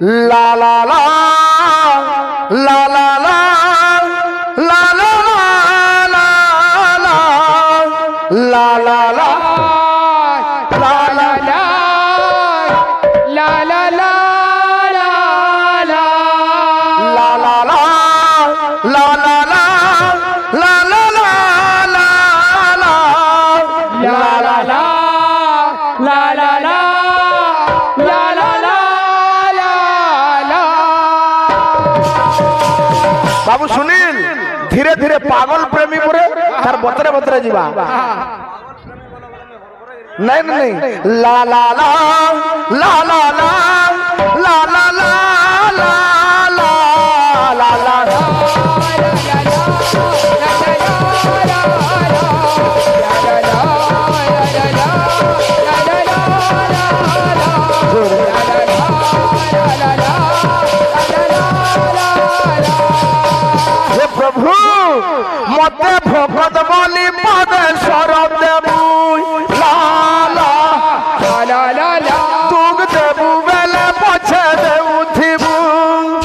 লা লা লা লা লা লা লা লা লা লা লা লা লা बाबू सुनील धीरे धीरे पागल प्रेमी पुरे तार बतरे बतरे जीवा नहीं नहीं ला ला ला ला ला ला ला ला ला ला ला ला ला प्रभु मते भगत बोली पद शरद देबू लाला ला ला ला तुग देबू बेले पछे देऊ थिबू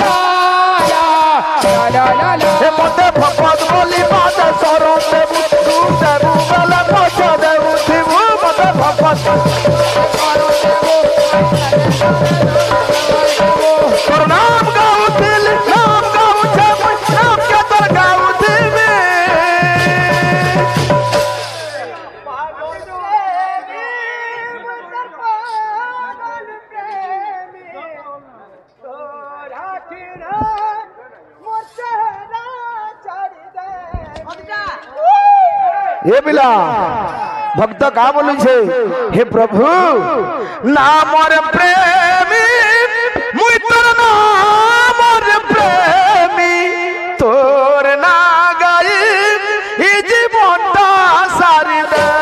ला ला ला मते भगत बोली पद शरद देबू तुग देबू बेले पछे देऊ थिबू मते भगत तोर नाम गाऊ दिल नाम गाऊ छे नाम के तोर गाऊ दिबे हे बिला भक्त का बोलू छे हे प्रभु नाम और प्रेमी मुई तोर नाम और प्रेमी तोर ना गाई ई जीवनटा सारी देवी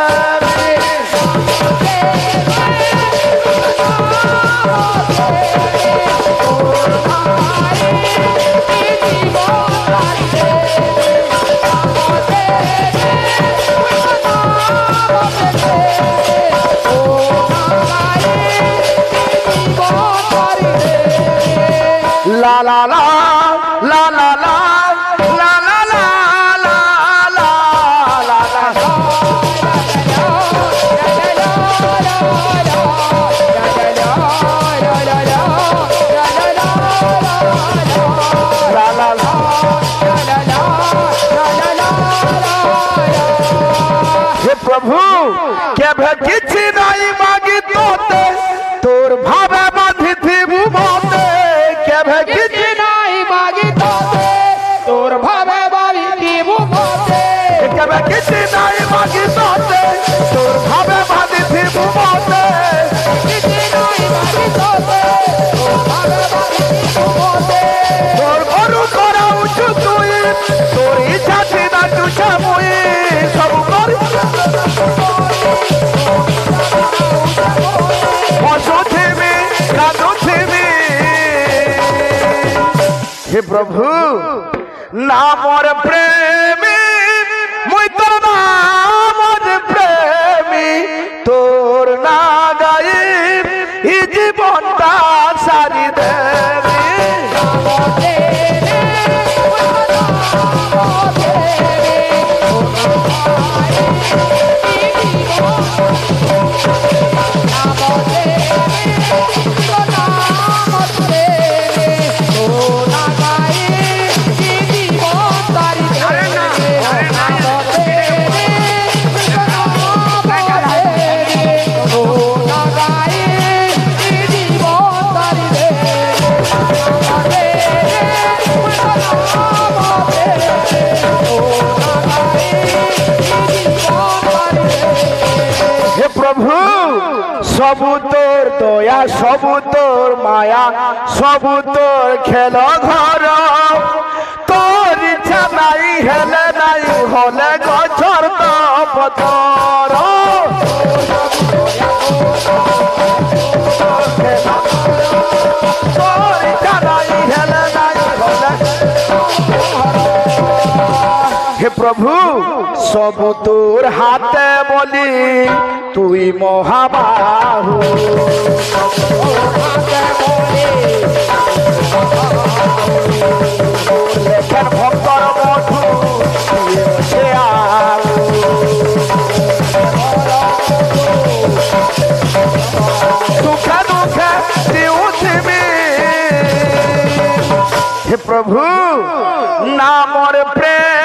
ला ला ला ला ला ला ला ला ला ला ला ला हे प्रभु केभे किछि नहीं मागी तोते तोर भावे बांधी थी मोते केभे किछि नहीं मागी तोते तोर भावे बांधी थी मोते केभे किछि नहीं मागी तोते तोर भावे बांधी थी मोते किछि नहीं मागी तोते तोर भावे बांधी थी मोते तोर गुरु कराउ छु तुई तोर इच्छा थी ना तुछा मुई सब कर हे प्रभु नाम और प्रेमी मुई तोर नाम और प्रेमी तोर ना गाई ई जीवनटा सारी देवी सबु तोर दया सबु तोर माया सबु तोर खेल घर तोर इच्छा नहीं हेले नहीं होले गछर तो पतर तोर इच्छा नहीं हेले नहीं होले हे প্রভু সব তোর হাতে বলি তুই মহাবাহু লেখেন ভক্তর মধু দিয়েছে আলো। দুঃখে দুঃখে দিউছিবি হে প্রভু নামর প্রেম